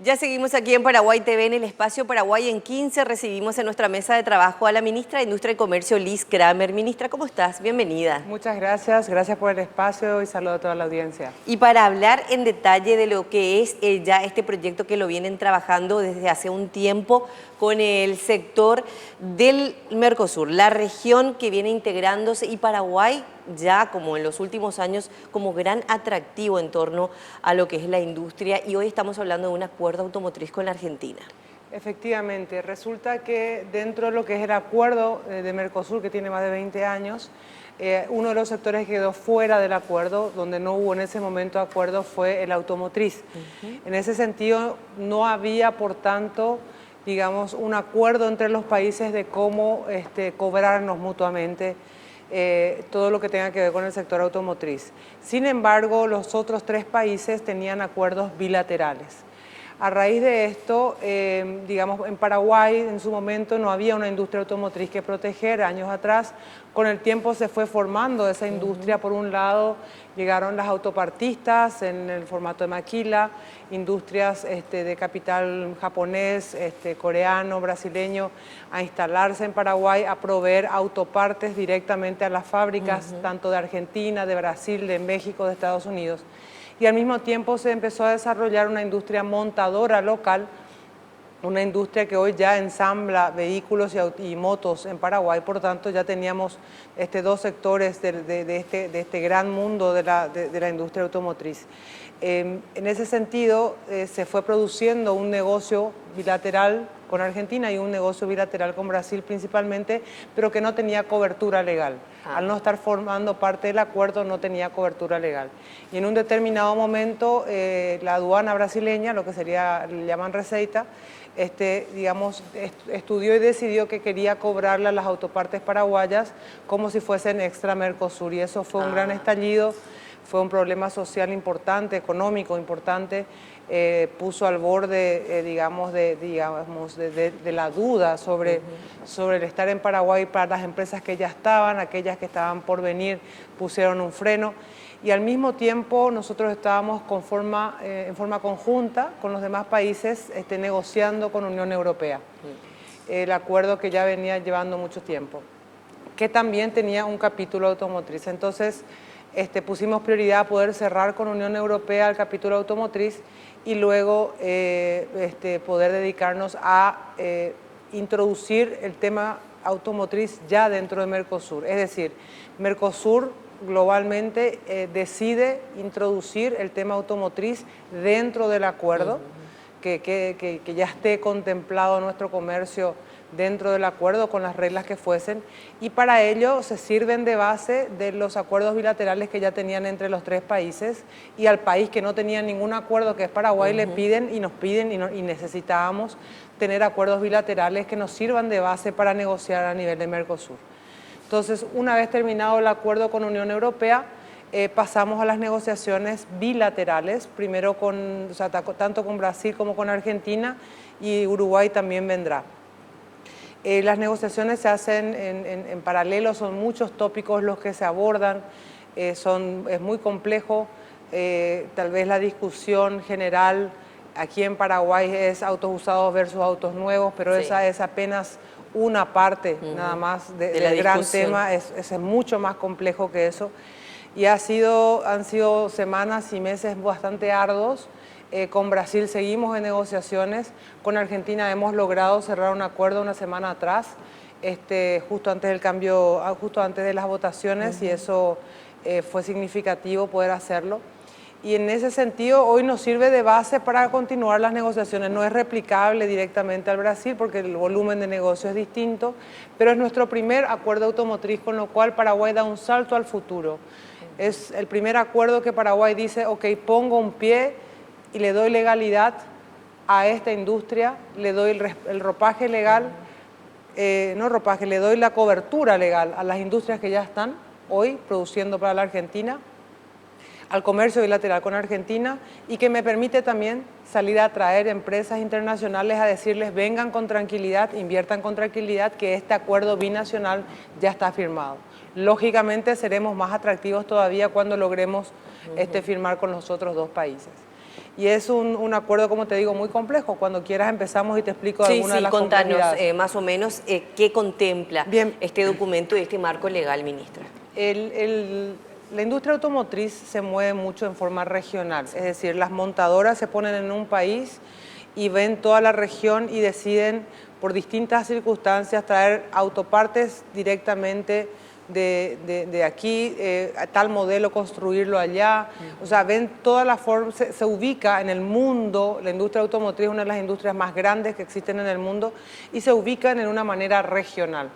Ya seguimos aquí en Paraguay TV, en el espacio Paraguay en 15. Recibimos en nuestra mesa de trabajo a la ministra de Industria y Comercio, Liz Kramer. Ministra, ¿cómo estás? Bienvenida. Muchas gracias, gracias por el espacio y saludo a toda la audiencia. Y para hablar en detalle de lo que es ya este proyecto que lo vienen trabajando desde hace un tiempo con el sector del Mercosur, la región que viene integrándose y Paraguay ya como en los últimos años como gran atractivo en torno a lo que es la industria, y hoy estamos hablando de un acuerdo automotriz con la Argentina. Efectivamente, resulta que dentro de lo que es el acuerdo de Mercosur, que tiene más de 20 años, uno de los sectores que quedó fuera del acuerdo, donde no hubo en ese momento acuerdo, fue el automotriz. En ese sentido, no había, por tanto, digamos, un acuerdo entre los países de cómo cobrarnos mutuamente todo lo que tenga que ver con el sector automotriz. Sin embargo, los otros 3 países tenían acuerdos bilaterales. A raíz de esto, digamos, en Paraguay en su momento no había una industria automotriz que proteger. Años atrás, con el tiempo se fue formando esa industria. Por un lado, llegaron las autopartistas en el formato de maquila, industrias de capital japonés, coreano, brasileño, a instalarse en Paraguay, a proveer autopartes directamente a las fábricas, tanto de Argentina, de Brasil, de México, de Estados Unidos. Y al mismo tiempo se empezó a desarrollar una industria montadora local, una industria que hoy ya ensambla vehículos y motos en Paraguay. Por tanto, ya teníamos 2 sectores de este gran mundo de la industria automotriz. En ese sentido, se fue produciendo un negocio bilateral con Argentina y un negocio bilateral con Brasil principalmente, pero que no tenía cobertura legal. Al no estar formando parte del acuerdo, no tenía cobertura legal. Y en un determinado momento, la aduana brasileña, lo que le llaman Receita, digamos, estudió y decidió que quería cobrarle a las autopartes paraguayas como si fuesen extra Mercosur. Y eso fue un gran estallido, fue un problema social importante, económico importante, puso al borde, digamos, de la duda sobre el estar en Paraguay para las empresas que ya estaban, aquellas que estaban por venir pusieron un freno. Y al mismo tiempo nosotros estábamos en forma conjunta con los demás países negociando con Unión Europea, el acuerdo que ya venía llevando mucho tiempo, que también tenía un capítulo automotriz. Entonces pusimos prioridad a poder cerrar con Unión Europea el capítulo automotriz y luego poder dedicarnos a introducir el tema automotriz ya dentro de Mercosur. Es decir, Mercosur globalmente decide introducir el tema automotriz dentro del acuerdo, que ya esté contemplado nuestro comercio dentro del acuerdo con las reglas que fuesen, y para ello se sirven de base de los acuerdos bilaterales que ya tenían entre los 3 países, y al país que no tenía ningún acuerdo, que es Paraguay, le piden y necesitábamos tener acuerdos bilaterales que nos sirvan de base para negociar a nivel de Mercosur. Entonces, una vez terminado el acuerdo con Unión Europea, pasamos a las negociaciones bilaterales, primero tanto con Brasil como con Argentina, y Uruguay también vendrá. Las negociaciones se hacen en paralelo, son muchos tópicos los que se abordan, es muy complejo. Tal vez la discusión general aquí en Paraguay es autos usados versus autos nuevos, pero esa es apenas una parte nada más del gran tema, es mucho más complejo que eso. Y han sido semanas y meses bastante arduos. Con Brasil seguimos en negociaciones, con Argentina hemos logrado cerrar un acuerdo una semana atrás, justo antes del cambio, justo antes de las votaciones, y eso fue significativo poder hacerlo. Y en ese sentido hoy nos sirve de base para continuar las negociaciones. No es replicable directamente al Brasil porque el volumen de negocio es distinto, pero es nuestro primer acuerdo automotriz, con lo cual Paraguay da un salto al futuro. Es el primer acuerdo que Paraguay dice, ok, pongo un pie y le doy legalidad a esta industria, le doy el ropaje legal, le doy la cobertura legal a las industrias que ya están hoy produciendo para la Argentina, al comercio bilateral con Argentina, y que me permite también salir a atraer empresas internacionales a decirles vengan con tranquilidad, inviertan con tranquilidad, que este acuerdo binacional ya está firmado. Lógicamente seremos más atractivos todavía cuando logremos firmar con los otros 2 países. Y es un acuerdo, como te digo, muy complejo. Cuando quieras empezamos y te explico algunas de las contanos complejidades. más o menos qué contempla Bien. este documento y este marco legal, ministra. La industria automotriz se mueve mucho en forma regional, es decir, las montadoras se ponen en un país y ven toda la región y deciden por distintas circunstancias traer autopartes directamente de aquí, a tal modelo, construirlo allá. O sea, ven toda la forma, se ubica en el mundo, la industria automotriz es una de las industrias más grandes que existen en el mundo y se ubican en una manera regional.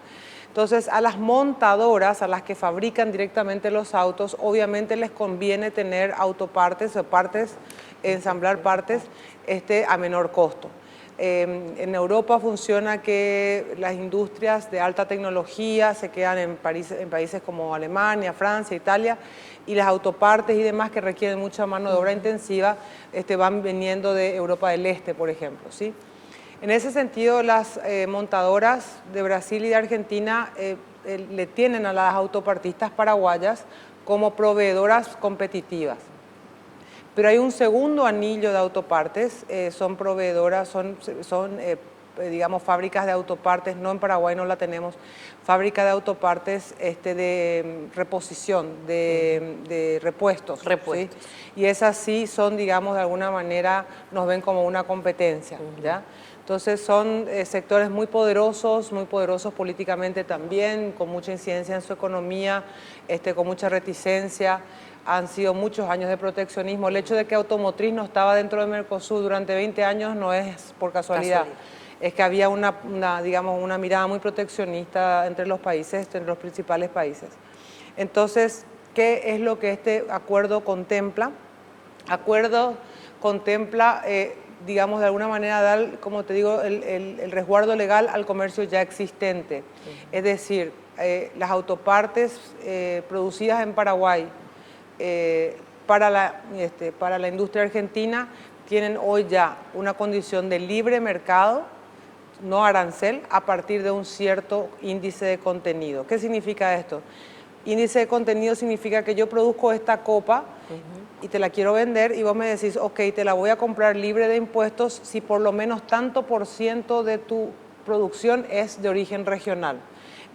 Entonces, a las montadoras, a las que fabrican directamente los autos, obviamente les conviene tener autopartes o partes, ensamblar partes a menor costo. En Europa funciona que las industrias de alta tecnología se quedan en países como Alemania, Francia, Italia, y las autopartes y demás que requieren mucha mano de obra intensiva van viniendo de Europa del Este, por ejemplo, ¿sí? En ese sentido, las montadoras de Brasil y de Argentina le tienen a las autopartistas paraguayas como proveedoras competitivas. Pero hay un segundo anillo de autopartes, son proveedoras, digamos, fábricas de autopartes, no en Paraguay no la tenemos, fábrica de autopartes de reposición, de repuestos. Repuestos. ¿Sí? Y esas sí son, digamos, de alguna manera nos ven como una competencia, ¿ya? Entonces son sectores muy poderosos políticamente también, con mucha incidencia en su economía, con mucha reticencia. Han sido muchos años de proteccionismo. El hecho de que automotriz no estaba dentro de Mercosur durante 20 años no es por casualidad. Es que había digamos, una mirada muy proteccionista entre los países, entre los principales países. Entonces, ¿qué es lo que este acuerdo contempla? Acuerdo contempla, digamos, de alguna manera dar, como te digo, el resguardo legal al comercio ya existente. Es decir, las autopartes producidas en Paraguay para la industria argentina tienen hoy ya una condición de libre mercado, no arancel, a partir de un cierto índice de contenido. ¿Qué significa esto? Índice de contenido significa que yo produzco esta copa y te la quiero vender y vos me decís, ok, te la voy a comprar libre de impuestos si por lo menos tanto % de tu producción es de origen regional.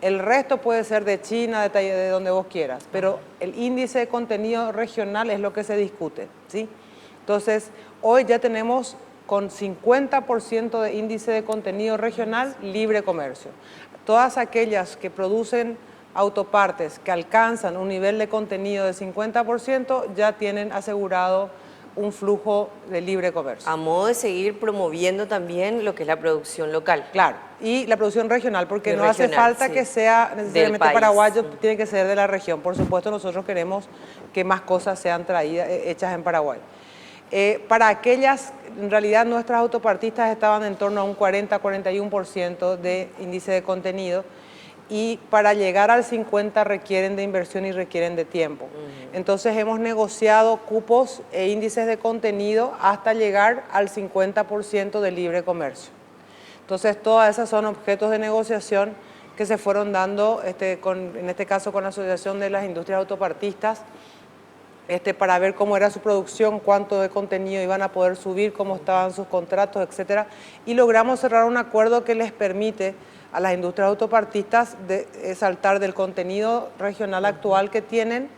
El resto puede ser de China, de donde vos quieras, pero el índice de contenido regional es lo que se discute, ¿sí? Entonces, hoy ya tenemos con 50% de índice de contenido regional libre comercio. Todas aquellas que producen autopartes que alcanzan un nivel de contenido de 50% ya tienen asegurado un flujo de libre comercio. A modo de seguir promoviendo también lo que es la producción local. Claro, y la producción regional, porque Y no regional, hace falta sí, que sea necesariamente paraguayo, país. tiene que ser de la región. Por supuesto, nosotros queremos que más cosas sean traídas, hechas en Paraguay. Para aquellas, en realidad nuestras autopartistas estaban en torno a un 40-41% de índice de contenido, y para llegar al 50 requieren de inversión y requieren de tiempo. Entonces hemos negociado cupos e índices de contenido hasta llegar al 50% de libre comercio. Entonces todas esas son objetos de negociación que se fueron dando, en este caso con la Asociación de las Industrias Autopartistas, para ver cómo era su producción, cuánto de contenido iban a poder subir, cómo estaban sus contratos, etcétera, y logramos cerrar un acuerdo que les permite a las industrias autopartistas de saltar del contenido regional actual que tienen,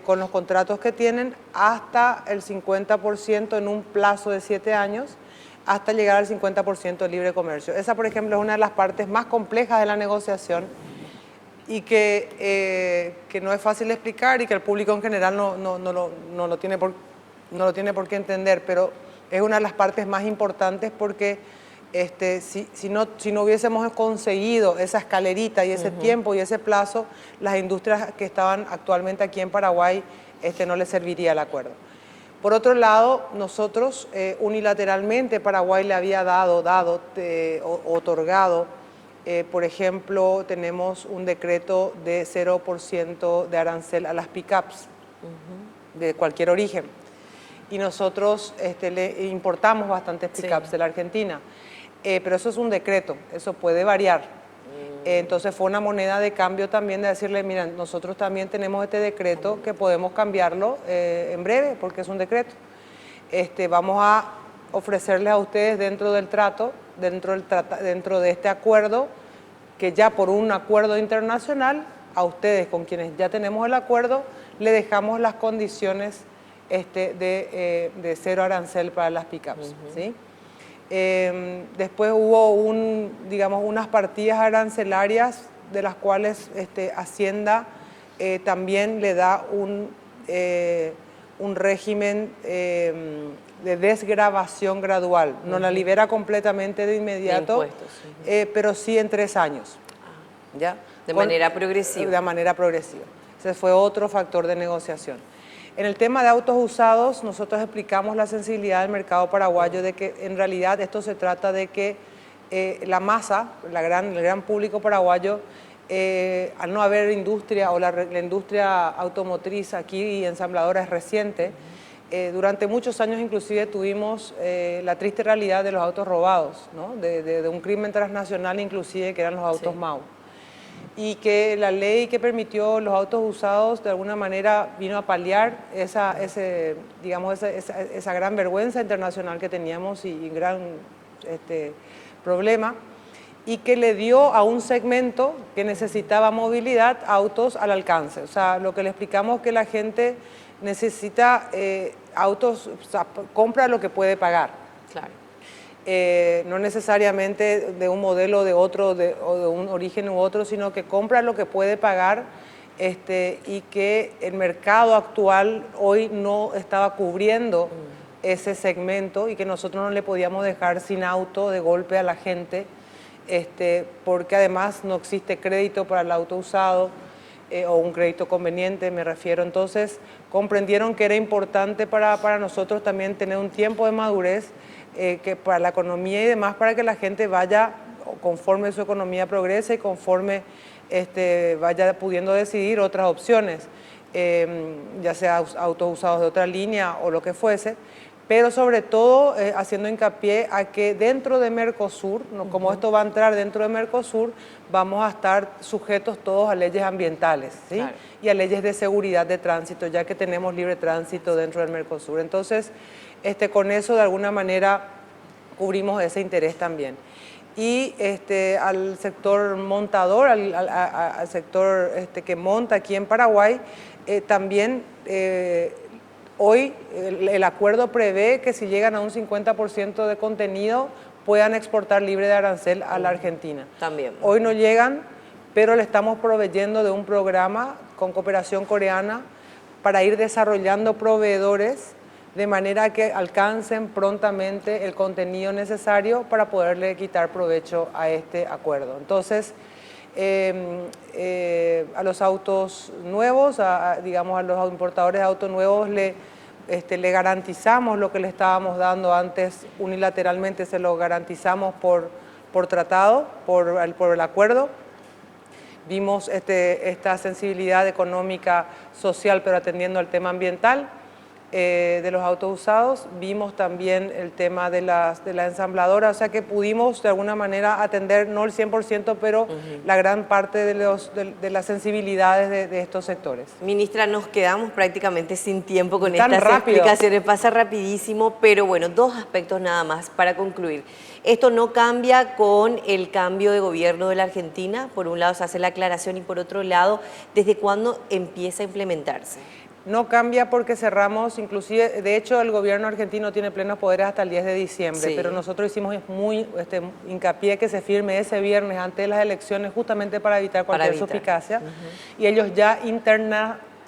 con los contratos que tienen, hasta el 50% en un plazo de 7 años, hasta llegar al 50% de libre comercio. Esa, por ejemplo, es una de las partes más complejas de la negociación y que no es fácil de explicar y que el público en general no lo tiene por qué entender, pero es una de las partes más importantes porque si no hubiésemos conseguido esa escalerita y ese tiempo y ese plazo, las industrias que estaban actualmente aquí en Paraguay no les serviría el acuerdo. Por otro lado, nosotros unilateralmente Paraguay le había otorgado, por ejemplo, tenemos un decreto de 0% de arancel a las pick-ups de cualquier origen. Y nosotros le importamos bastantes pick-ups de la Argentina. Pero eso es un decreto, eso puede variar. Entonces fue una moneda de cambio también de decirle, mira, nosotros también tenemos este decreto que podemos cambiarlo en breve porque es un decreto. vamos a ofrecerles a ustedes dentro del trato, dentro de este acuerdo, que ya por un acuerdo internacional, a ustedes con quienes ya tenemos el acuerdo, le dejamos las condiciones de cero arancel para las pickups, ¿sí? Después hubo unas partidas arancelarias de las cuales Hacienda también le da un régimen de desgravación gradual. No la libera completamente de inmediato, de impuestos, pero sí en 3 años. ¿Ya? De manera progresiva. De manera progresiva. Ese fue otro factor de negociación. En el tema de autos usados, nosotros explicamos la sensibilidad del mercado paraguayo de que en realidad esto se trata de que la masa, el gran público paraguayo, al no haber industria o la industria automotriz aquí y ensambladora es reciente, durante muchos años inclusive tuvimos la triste realidad de los autos robados, ¿no? de un crimen transnacional inclusive que eran los autos MAU. Y que la ley que permitió los autos usados de alguna manera vino a paliar esa gran vergüenza internacional que teníamos y gran problema, y que le dio a un segmento que necesitaba movilidad autos al alcance. O sea, lo que le explicamos que la gente necesita autos, o sea, compra lo que puede pagar. Claro. No necesariamente de un modelo o de un origen u otro, sino que compra lo que puede pagar y que el mercado actual hoy no estaba cubriendo ese segmento y que nosotros no le podíamos dejar sin auto de golpe a la gente, porque además no existe crédito para el auto usado o un crédito conveniente, me refiero. Entonces comprendieron que era importante para nosotros también tener un tiempo de madurez que para la economía y demás, para que la gente vaya, conforme su economía progrese y conforme vaya pudiendo decidir otras opciones, ya sea autos usados de otra línea o lo que fuese, pero sobre todo haciendo hincapié a que dentro de Mercosur, ¿no? Como esto va a entrar dentro de Mercosur, vamos a estar sujetos todos a leyes ambientales, ¿sí? Claro. Y a leyes de seguridad de tránsito, ya que tenemos libre tránsito dentro del Mercosur. Entonces, con eso de alguna manera cubrimos ese interés también. Y al sector montador, al sector que monta aquí en Paraguay, también hoy el acuerdo prevé que si llegan a un 50% de contenido puedan exportar libre de arancel a la Argentina. También. Hoy no llegan, pero le estamos proveyendo de un programa con cooperación coreana para ir desarrollando proveedores de manera que alcancen prontamente el contenido necesario para poderle quitar provecho a este acuerdo. Entonces, a los autos nuevos, digamos a los importadores de autos nuevos, le garantizamos lo que le estábamos dando antes unilateralmente, se lo garantizamos por tratado, por el acuerdo. Vimos esta sensibilidad económica, social, pero atendiendo al tema ambiental de los autos usados. Vimos también el tema de la ensambladora, o sea que pudimos de alguna manera atender, no el 100%, pero la gran parte de las sensibilidades de estos sectores. Ministra, nos quedamos prácticamente sin tiempo con estas explicaciones, pasa rapidísimo, pero bueno, 2 aspectos nada más para concluir. Esto no cambia con el cambio de gobierno de la Argentina, por un lado se hace la aclaración y por otro lado, ¿desde cuándo empieza a implementarse? No cambia porque cerramos, inclusive, de hecho el gobierno argentino tiene plenos poderes hasta el 10 de diciembre, sí. Pero nosotros hicimos muy hincapié que se firme ese viernes antes de las elecciones justamente para evitar cualquier suspicacia. Y ellos ya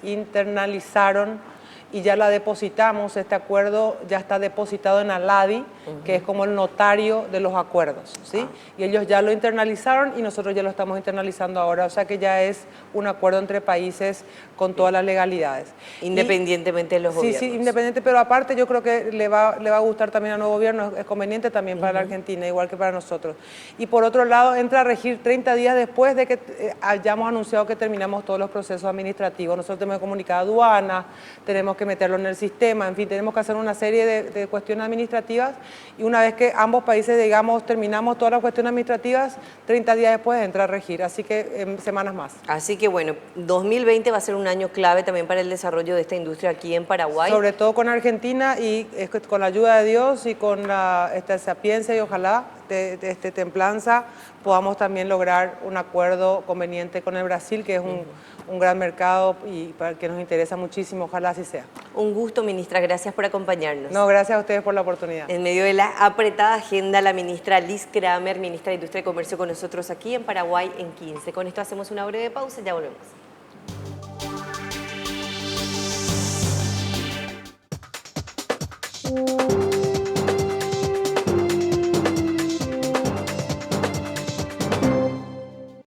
internalizaron y ya la depositamos, este acuerdo ya está depositado en ALADI, que es como el notario de los acuerdos, ¿sí? Y ellos ya lo internalizaron y nosotros ya lo estamos internalizando ahora, o sea que ya es un acuerdo entre países con todas las legalidades. Independientemente de los gobiernos. Sí, independiente, pero aparte yo creo que le va a gustar también al nuevo gobierno, es conveniente también para la Argentina, igual que para nosotros. Y por otro lado, entra a regir 30 días después de que hayamos anunciado que terminamos todos los procesos administrativos. Nosotros tenemos que comunicar a aduanas, tenemos tenemos que meterlo en el sistema, en fin, tenemos que hacer una serie de cuestiones administrativas y una vez que ambos países, digamos, terminamos todas las cuestiones administrativas, 30 días después entra a regir, así que en semanas más. Así que bueno, 2020 va a ser un año clave también para el desarrollo de esta industria aquí en Paraguay. Sobre todo con Argentina y con la ayuda de Dios y con la sapiencia y ojalá de templanza podamos también lograr un acuerdo conveniente con el Brasil, que es un gran mercado y para que nos interesa muchísimo, ojalá así sea. Un gusto, ministra, gracias por acompañarnos. No, gracias a ustedes por la oportunidad. En medio de la apretada agenda, la ministra Liz Kramer, ministra de Industria y Comercio, con nosotros aquí en Paraguay en 15. Con esto hacemos una breve pausa y ya volvemos.